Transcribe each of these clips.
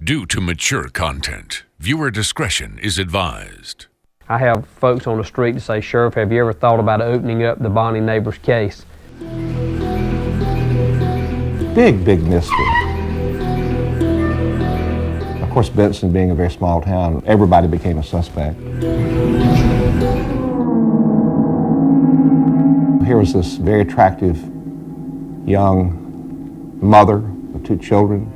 Due to mature content, viewer discretion is advised. I have folks on the street that say, "Sheriff, have you ever thought about opening up the Bonnie Neighbors case?" Big mystery. Of course, Benson being a very small town, everybody became a suspect. Here was this very attractive young mother of two children.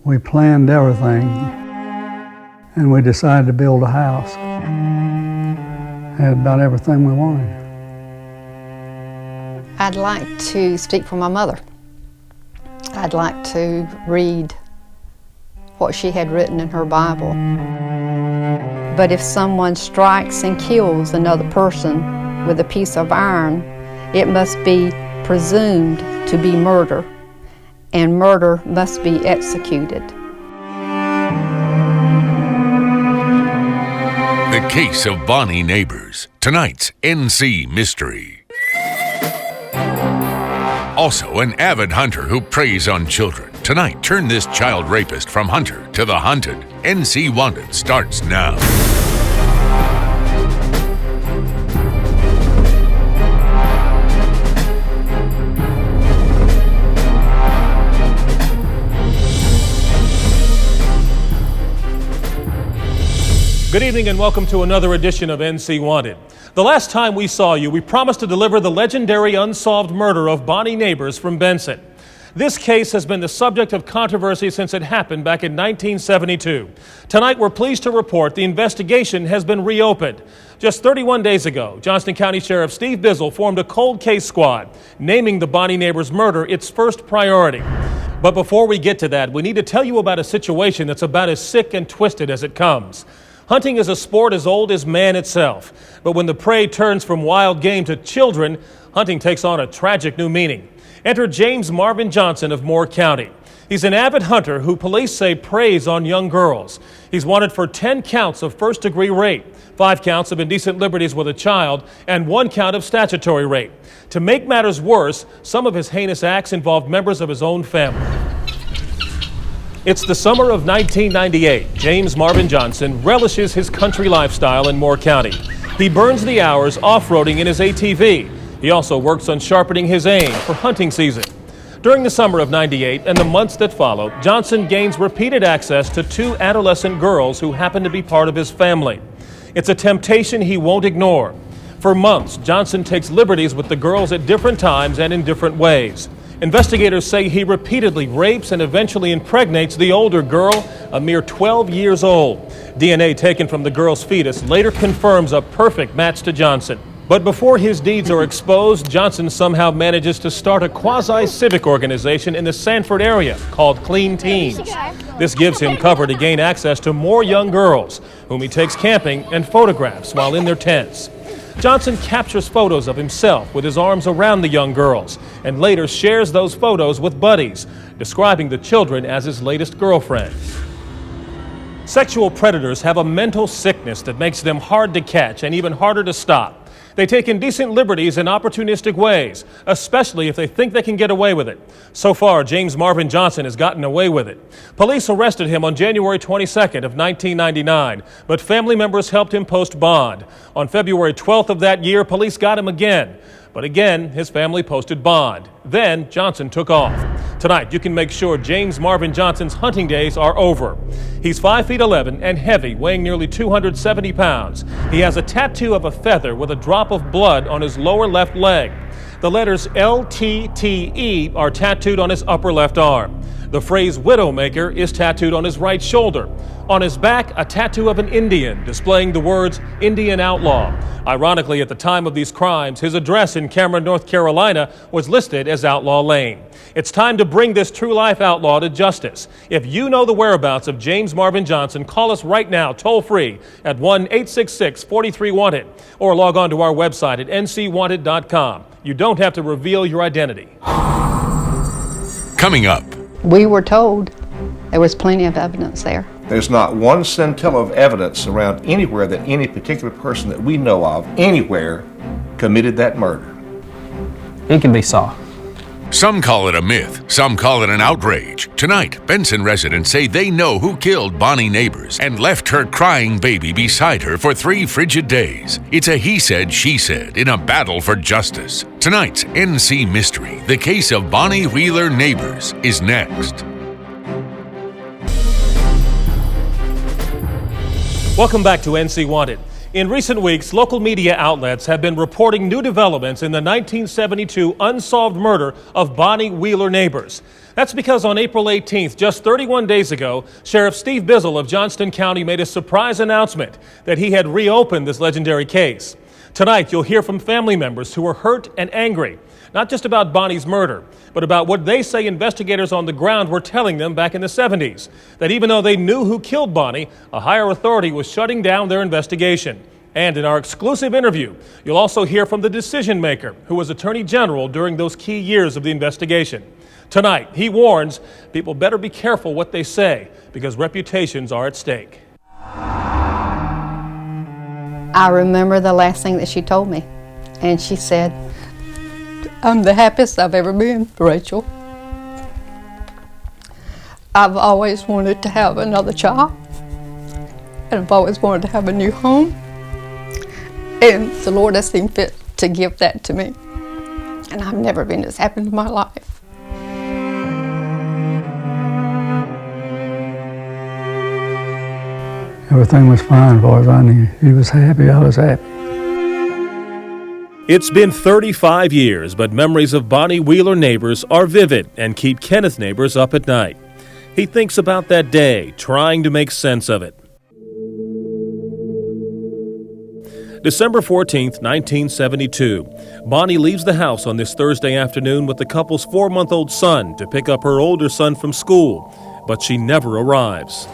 We planned everything, and we decided to build a house. Had about everything we wanted. I'd like to speak for my mother. I'd like to read what she had written in her Bible. But if someone strikes and kills another person with a piece of iron, it must be presumed to be murder, and murder must be executed. The Case of Bonnie Neighbors, tonight's NC Mystery. Also an avid hunter who preys on children. Tonight, turn this child rapist from hunter to the hunted. NC Wanted starts now. Good evening and welcome to another edition of NC Wanted. The last time we saw you, we promised to deliver the legendary unsolved murder of Bonnie Neighbors from Benson. This case has been the subject of controversy since it happened back in 1972. Tonight, we're pleased to report the investigation has been reopened. Just 31 days ago, Johnston County Sheriff Steve Bizzle formed a cold case squad, naming the Bonnie Neighbors murder its first priority. But before we get to that, we need to tell you about a situation that's about as sick and twisted as it comes. Hunting is a sport as old as man itself. But when the prey turns from wild game to children, hunting takes on a tragic new meaning. Enter James Marvin Johnson of Moore County. He's an avid hunter who police say preys on young girls. He's wanted for 10 counts of first-degree rape, 5 counts of indecent liberties with a child, and 1 count of statutory rape. To make matters worse, some of his heinous acts involved members of his own family. It's the summer of 1998. James Marvin Johnson relishes his country lifestyle in Moore County. He burns the hours off-roading in his ATV. He also works on sharpening his aim for hunting season. During the summer of '98 and the months that follow, Johnson gains repeated access to 2 adolescent girls who happen to be part of his family. It's a temptation he won't ignore. For months, Johnson takes liberties with the girls at different times and in different ways. Investigators say he repeatedly rapes and eventually impregnates the older girl, a mere 12 years old. DNA taken from the girl's fetus later confirms a perfect match to Johnson. But before his deeds are exposed, Johnson somehow manages to start a quasi-civic organization in the Sanford area called Clean Teens. This gives him cover to gain access to more young girls, whom he takes camping and photographs while in their tents. Johnson captures photos of himself with his arms around the young girls and later shares those photos with buddies, describing the children as his latest girlfriends. Sexual predators have a mental sickness that makes them hard to catch and even harder to stop. They take indecent liberties in opportunistic ways, especially if they think they can get away with it. So far, James Marvin Johnson has gotten away with it. Police arrested him on January 22nd of 1999, but family members helped him post bond. On February 12th of that year, police got him again. But again, his family posted bond. Then Johnson took off. Tonight, you can make sure James Marvin Johnson's hunting days are over. He's 5'11" and heavy, weighing nearly 270 pounds. He has a tattoo of a feather with a drop of blood on his lower left leg. The letters LTTE are tattooed on his upper left arm. The phrase Widowmaker is tattooed on his right shoulder. On his back, a tattoo of an Indian displaying the words Indian Outlaw. Ironically, at the time of these crimes, his address in Cameron, North Carolina was listed as Outlaw Lane. It's time to bring this true-life outlaw to justice. If you know the whereabouts of James Marvin Johnson, call us right now, toll-free, at 1-866-43-WANTED, or log on to our website at ncwanted.com. You don't have to reveal your identity. Coming up. We were told there was plenty of evidence there. There's not one scintilla of evidence around anywhere that any particular person that we know of anywhere committed that murder. He can be soft. Some call it a myth, some call it an outrage. Tonight, Benson residents say they know who killed Bonnie Neighbors and left her crying baby beside her for 3 frigid days. It's a he said, she said in a battle for justice. Tonight's NC Mystery, the case of Bonnie Wheeler Neighbors, is next. Welcome back to NC Wanted. In recent weeks, local media outlets have been reporting new developments in the 1972 unsolved murder of Bonnie Wheeler Neighbors. That's because on April 18th, just 31 days ago, Sheriff Steve Bizzle of Johnston County made a surprise announcement that he had reopened this legendary case. Tonight, you'll hear from family members who are hurt and angry, not just about Bonnie's murder, but about what they say investigators on the ground were telling them back in the 70s, that even though they knew who killed Bonnie, a higher authority was shutting down their investigation. And in our exclusive interview, you'll also hear from the decision maker who was Attorney General during those key years of the investigation. Tonight, he warns people better be careful what they say because reputations are at stake. I remember the last thing that she told me, and she said, "I'm the happiest I've ever been, Rachel. I've always wanted to have another child, and I've always wanted to have a new home, and the Lord has seen fit to give that to me, and I've never been as happy in my life." Everything was fine as far as I knew. He was happy, I was happy. It's been 35 years, but memories of Bonnie Wheeler Neighbors are vivid and keep Kenneth Neighbors up at night. He thinks about that day, trying to make sense of it. December 14th, 1972. Bonnie leaves the house on this Thursday afternoon with the couple's 4-month-old son to pick up her older son from school, but she never arrives.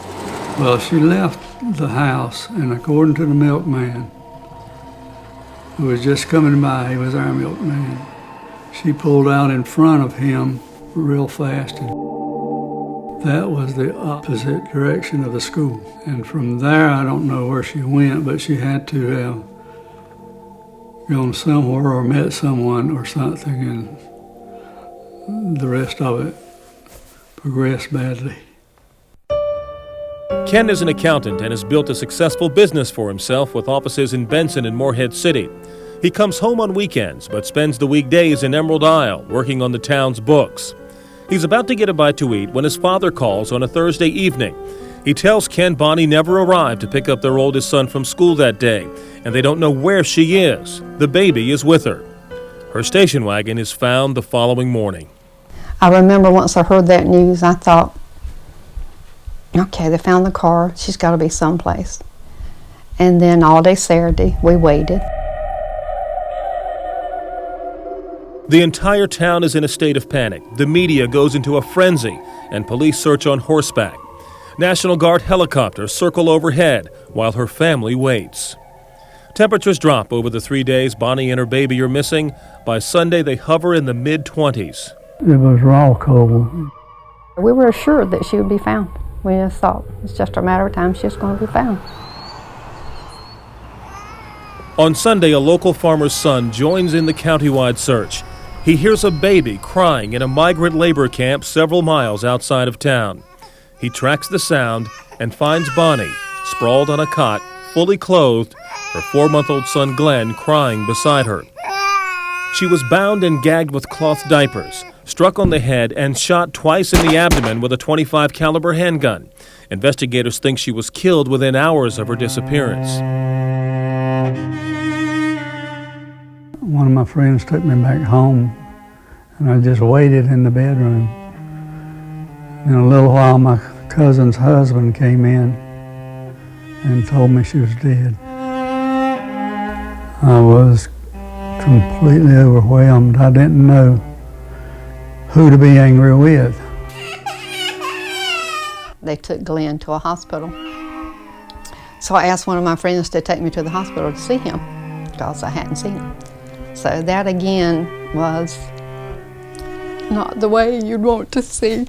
Well, she left the house, and according to the milkman, who was just coming by, he was our milkman, she pulled out in front of him real fast, and that was the opposite direction of the school. And from there, I don't know where she went, but she had to have gone somewhere or met someone or something, and the rest of it progressed badly. Ken is an accountant and has built a successful business for himself with offices in Benson and Morehead City. He comes home on weekends but spends the weekdays in Emerald Isle working on the town's books. He's about to get a bite to eat when his father calls on a Thursday evening. He tells Ken Bonnie never arrived to pick up their oldest son from school that day, and they don't know where she is. The baby is with her. Her station wagon is found the following morning. I remember once I heard that news, I thought, okay, they found the car. She's got to be someplace. And then all day Saturday, we waited. The entire town is in a state of panic. The media goes into a frenzy, and police search on horseback. National Guard helicopters circle overhead while her family waits. Temperatures drop over the 3 days Bonnie and her baby are missing. By Sunday, they hover in the mid-20s. It was raw cold. We were assured that she would be found. We just thought it's just a matter of time she's going to be found. On Sunday, a local farmer's son joins in the countywide search. He hears a baby crying in a migrant labor camp several miles outside of town. He tracks the sound and finds Bonnie, sprawled on a cot, fully clothed, her 4-month-old son Glenn crying beside her. She was bound and gagged with cloth diapers, struck on the head, and shot twice in the abdomen with a .25 caliber handgun. Investigators think she was killed within hours of her disappearance. One of my friends took me back home, and I just waited in the bedroom. In a little while, my cousin's husband came in and told me she was dead. I was completely overwhelmed. I didn't know who to be angry with. They took Glenn to a hospital. So I asked one of my friends to take me to the hospital to see him because I hadn't seen him. So that again was not the way you'd want to see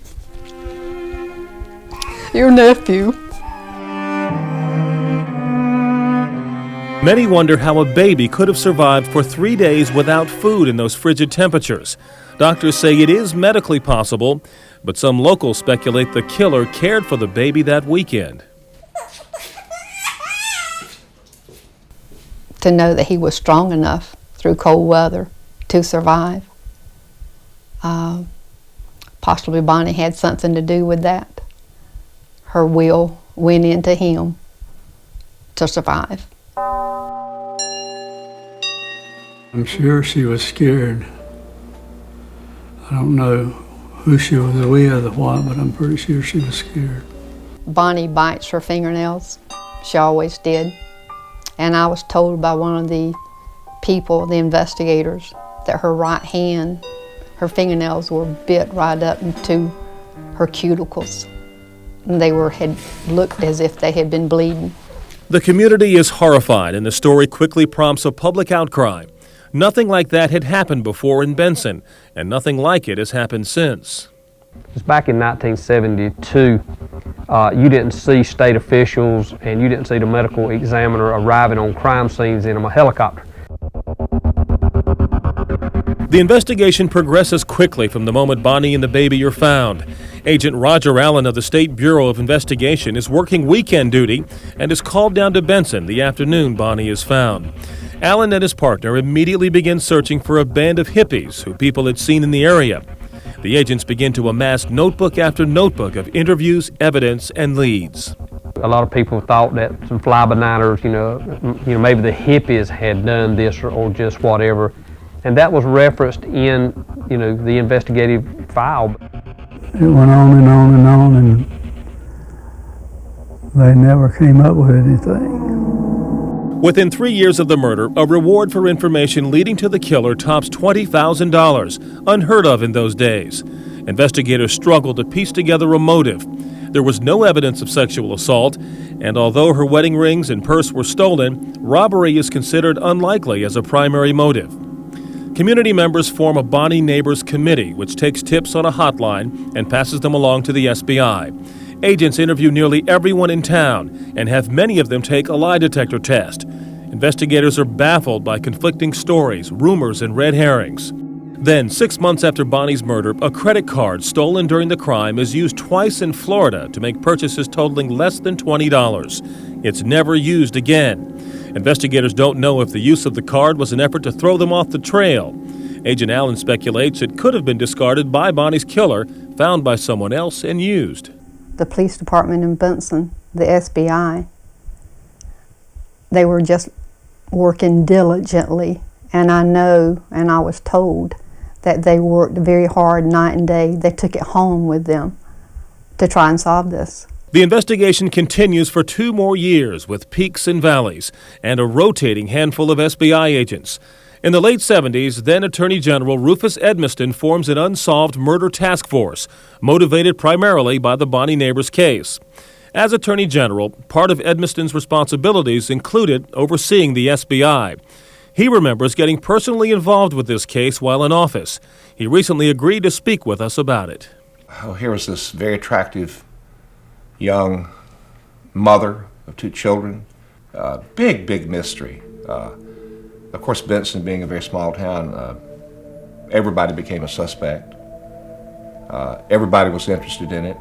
your nephew. Many wonder how a baby could have survived for 3 days without food in those frigid temperatures. Doctors say it is medically possible, but some locals speculate the killer cared for the baby that weekend. To know that he was strong enough through cold weather to survive. Possibly Bonnie had something to do with that. Her will went into him to survive. I'm sure she was scared. I don't know who she was with or what, but I'm pretty sure she was scared. Bonnie bites her fingernails. She always did. And I was told by one of the people, the investigators, that her right hand, her fingernails were bit right up into her cuticles. And they had looked as if they had been bleeding. The community is horrified, and the story quickly prompts a public outcry. Nothing like that had happened before in Benson, and nothing like it has happened since. It was back in 1972. You didn't see state officials and you didn't see the medical examiner arriving on crime scenes in a helicopter. The investigation progresses quickly from the moment Bonnie and the baby are found. Agent Roger Allen of the State Bureau of Investigation is working weekend duty and is called down to Benson the afternoon Bonnie is found. Allen and his partner immediately begin searching for a band of hippies who people had seen in the area. The agents begin to amass notebook after notebook of interviews, evidence, and leads. A lot of people thought that some fly-by-nighters, maybe the hippies had done this or just whatever. And that was referenced in, the investigative file. It went on and on and on, and they never came up with anything. Within 3 years of the murder, a reward for information leading to the killer tops $20,000, unheard of in those days. Investigators struggled to piece together a motive. There was no evidence of sexual assault, and although her wedding rings and purse were stolen, robbery is considered unlikely as a primary motive. Community members form a Bonnie Neighbors Committee, which takes tips on a hotline and passes them along to the SBI. Agents interview nearly everyone in town and have many of them take a lie detector test. Investigators are baffled by conflicting stories, rumors, and red herrings. Then, 6 months after Bonnie's murder, a credit card stolen during the crime is used twice in Florida to make purchases totaling less than $20. It's never used again. Investigators don't know if the use of the card was an effort to throw them off the trail. Agent Allen speculates it could have been discarded by Bonnie's killer, found by someone else, and used. The police department in Benson, the SBI, they were just working diligently. And I know, and I was told, that they worked very hard night and day. They took it home with them to try and solve this. The investigation continues for 2 more years with peaks and valleys and a rotating handful of SBI agents. In the late 70s, then Attorney General Rufus Edmiston forms an unsolved murder task force, motivated primarily by the Bonnie Neighbors case. As Attorney General, part of Edmiston's responsibilities included overseeing the SBI. He remembers getting personally involved with this case while in office. He recently agreed to speak with us about it. Oh, here was this very attractive young mother of 2 children. Big mystery. Of course, Benson being a very small town, everybody became a suspect. Everybody was interested in it.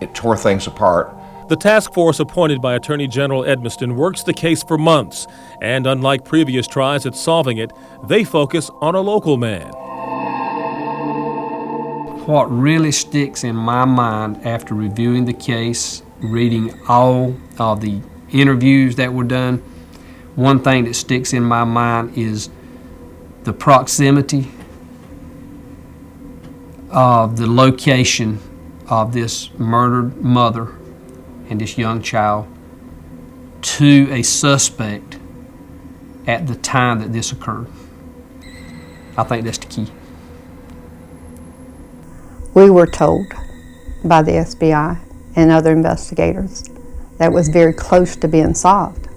It tore things apart. The task force appointed by Attorney General Edmiston works the case for months, and unlike previous tries at solving it, they focus on a local man. What really sticks in my mind after reviewing the case, reading all of the interviews that were done, one thing that sticks in my mind is the proximity of the location of this murdered mother and this young child to a suspect at the time that this occurred. I think that's the key. We were told by the SBI and other investigators that it was very close to being solved.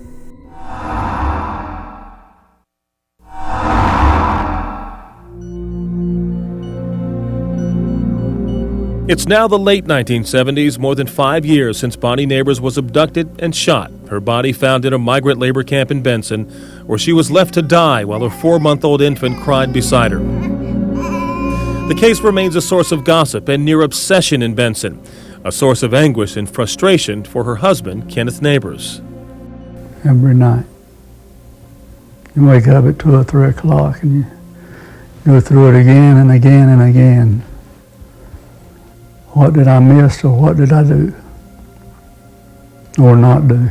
It's now the late 1970s, more than 5 years since Bonnie Neighbors was abducted and shot. Her body found in a migrant labor camp in Benson, where she was left to die while her 4-month-old infant cried beside her. The case remains a source of gossip and near obsession in Benson, a source of anguish and frustration for her husband, Kenneth Neighbors. Every night. You wake up at 2 or 3 o'clock and you go through it again and again and again. What did I miss, or what did I do or not do?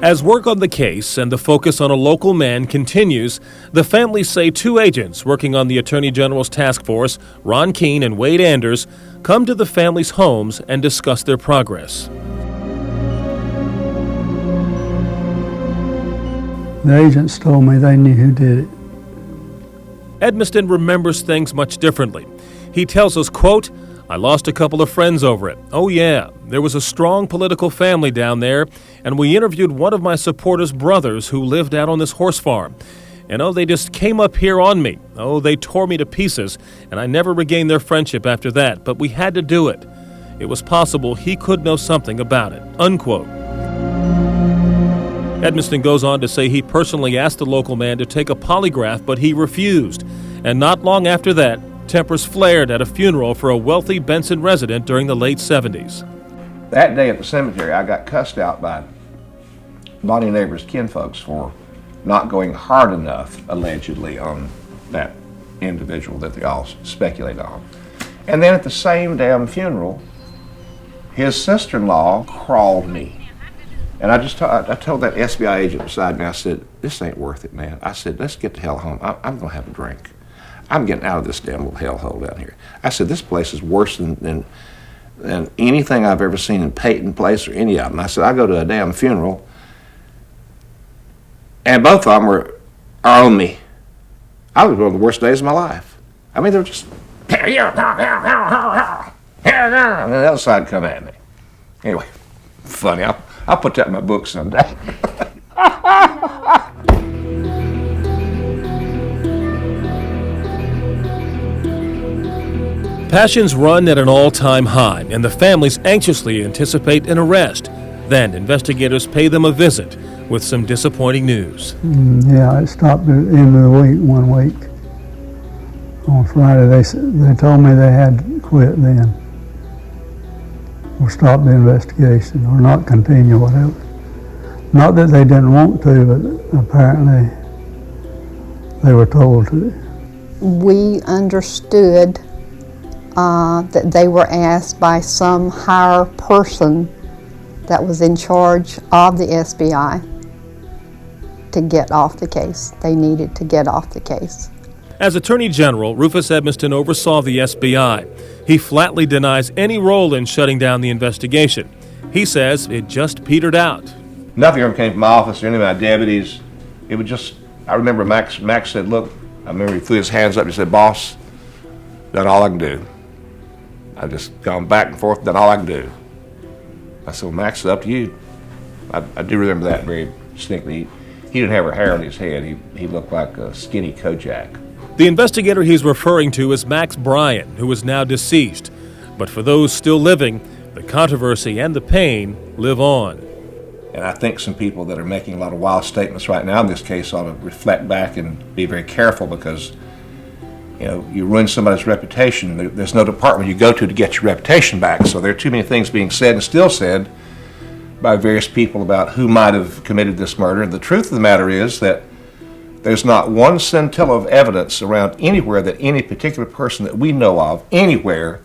As work on the case and the focus on a local man continues, the families say 2 agents working on the Attorney General's task force, Ron Keene and Wade Anders, come to the families' homes and discuss their progress. The agents told me they knew who did it. Edmiston remembers things much differently. He tells us, quote, "I lost a couple of friends over it. Oh yeah, there was a strong political family down there, and we interviewed one of my supporters' brothers who lived out on this horse farm. And oh, they just came up here on me. Oh, they tore me to pieces, and I never regained their friendship after that, but we had to do it. It was possible he could know something about it," unquote. Edmiston goes on to say he personally asked the local man to take a polygraph, but he refused. And not long after that, tempers flared at a funeral for a wealthy Benson resident during the late 70s. That day at the cemetery, I got cussed out by Bonnie Neighbors' kinfolks for not going hard enough, allegedly, on that individual that they all speculate on. And then at the same damn funeral, his sister-in-law crawled me. And I told that SBI agent beside me, I said, "This ain't worth it, man." I said, "Let's get the hell home. I'm going to have a drink. I'm getting out of this damn little hellhole down here." I said, "This place is worse than anything I've ever seen in Peyton Place or any of them." I said, "I go to a damn funeral, and both of them are on me. I was one of the worst days of my life. I mean, they were just, and then the other side come at me. Anyway, funny. I'll put that in my book someday." Passions run at an all-time high, and the families anxiously anticipate an arrest. Then investigators pay them a visit with some disappointing news. Yeah, it stopped at the end of the week, 1 week. On Friday, they told me they had quit then, or stop the investigation, or not continue, whatever. Not that they didn't want to, but apparently they were told to. We understood that they were asked by some higher person that was in charge of the SBI to get off the case. They needed to get off the case. As Attorney General, Rufus Edmiston oversaw the SBI. He flatly denies any role in shutting down the investigation. He says it just petered out. Nothing ever came from my office or any of my deputies. It would just, I remember Max said, "Look," I remember he threw his hands up and he said, "Boss, done all I can do. I've just gone back and forth, done all I can do." I said, "Well, Max, it's up to you." I do remember that very distinctly. He didn't have hair on his head. He looked like a skinny Kojak. The investigator he's referring to is Max Bryan, who is now deceased. But for those still living, the controversy and the pain live on. And I think some people that are making a lot of wild statements right now in this case ought to reflect back and be very careful, because you ruin somebody's reputation. There's no department you go to get your reputation back. So there are too many things being said and still said by various people about who might have committed this murder. And the truth of the matter is that there's not one scintilla of evidence around anywhere that any particular person that we know of anywhere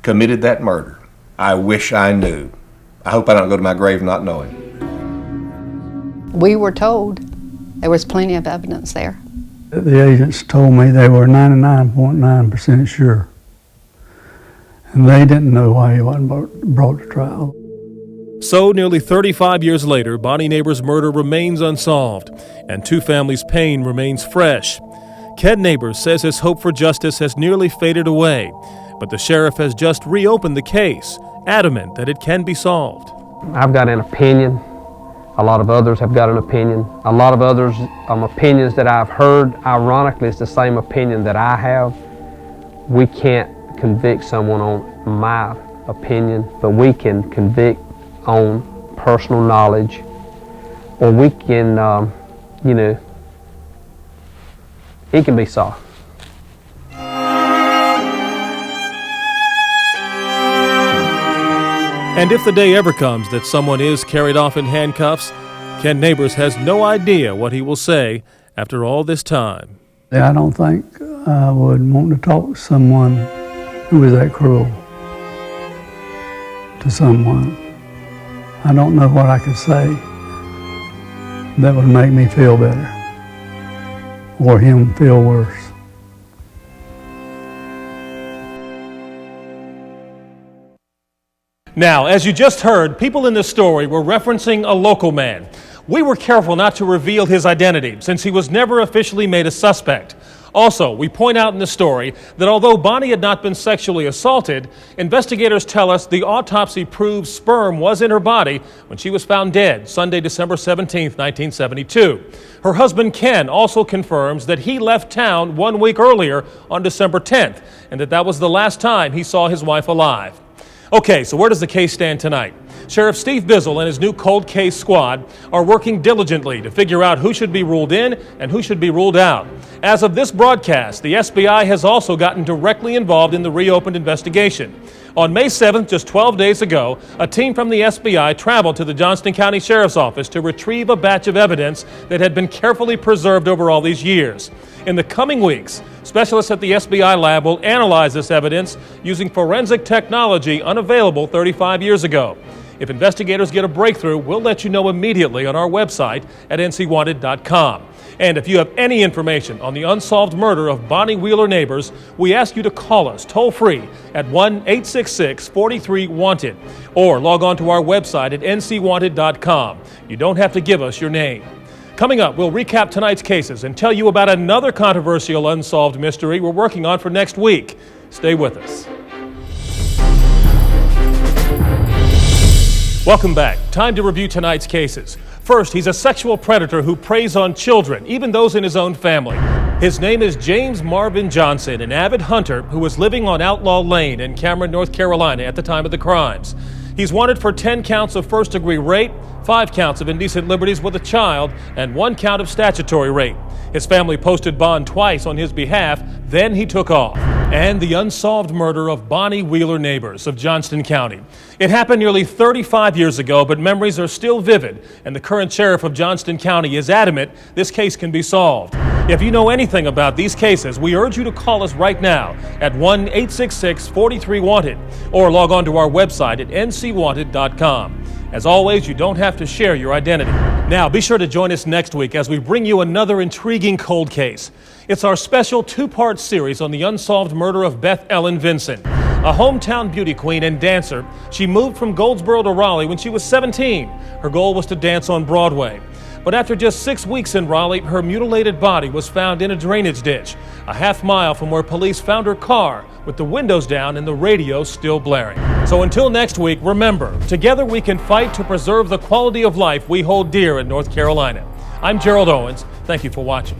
committed that murder. I wish I knew. I hope I don't go to my grave not knowing. We were told there was plenty of evidence there. The agents told me they were 99.9% sure. And they didn't know why he wasn't brought to trial. So, nearly 35 years later, Bonnie Neighbors' murder remains unsolved, and 2 families' pain remains fresh. Ken Neighbors says his hope for justice has nearly faded away, but the sheriff has just reopened the case, adamant that it can be solved. I've got an opinion. A lot of others have got an opinion. A lot of others opinions that I've heard, ironically, it's the same opinion that I have. We can't convict someone on my opinion, but we can convict on personal knowledge, or we can, you know, it can be solved. And if the day ever comes that someone is carried off in handcuffs, Ken Neighbors has no idea what he will say after all this time. I don't think I would want to talk to someone who was that cruel to someone. I don't know what I could say that would make me feel better or him feel worse. Now, as you just heard, people in this story were referencing a local man. We were careful not to reveal his identity since he was never officially made a suspect. Also, we point out in the story that although Bonnie had not been sexually assaulted, investigators tell us the autopsy proves sperm was in her body when she was found dead Sunday, December 17, 1972. Her husband Ken also confirms that he left town 1 week earlier on December 10th and that was the last time he saw his wife alive. Okay, so where does the case stand tonight? Sheriff Steve Bizzle and his new cold case squad are working diligently to figure out who should be ruled in and who should be ruled out. As of this broadcast, the SBI has also gotten directly involved in the reopened investigation. On May 7th, just 12 days ago, a team from the SBI traveled to the Johnston County Sheriff's Office to retrieve a batch of evidence that had been carefully preserved over all these years. In the coming weeks, specialists at the SBI lab will analyze this evidence using forensic technology unavailable 35 years ago. If investigators get a breakthrough, we'll let you know immediately on our website at ncwanted.com. And if you have any information on the unsolved murder of Bonnie Wheeler Neighbors, we ask you to call us toll-free at 1-866-43-WANTED or log on to our website at ncwanted.com. You don't have to give us your name. Coming up, we'll recap tonight's cases and tell you about another controversial unsolved mystery we're working on for next week. Stay with us. Welcome back. Time to review tonight's cases. First, he's a sexual predator who preys on children, even those in his own family. His name is James Marvin Johnson, an avid hunter who was living on Outlaw Lane in Cameron, North Carolina at the time of the crimes. He's wanted for 10 counts of first-degree rape, 5 counts of indecent liberties with a child, and 1 count of statutory rape. His family posted bond twice on his behalf, then he took off. And the unsolved murder of Bonnie Wheeler Neighbors of Johnston County. It happened nearly 35 years ago, but memories are still vivid, and the current sheriff of Johnston County is adamant this case can be solved. If you know anything about these cases, we urge you to call us right now at 1-866-43-WANTED or log on to our website at ncwanted.com. As always, you don't have to share your identity. Now, be sure to join us next week as we bring you another intriguing cold case. It's our special 2-part series on the unsolved murder of Beth Ellen Vinson. A hometown beauty queen and dancer, she moved from Goldsboro to Raleigh when she was 17. Her goal was to dance on Broadway. But after just 6 weeks in Raleigh, her mutilated body was found in a drainage ditch, a half-mile from where police found her car, with the windows down and the radio still blaring. So until next week, remember, together we can fight to preserve the quality of life we hold dear in North Carolina. I'm Gerald Owens. Thank you for watching.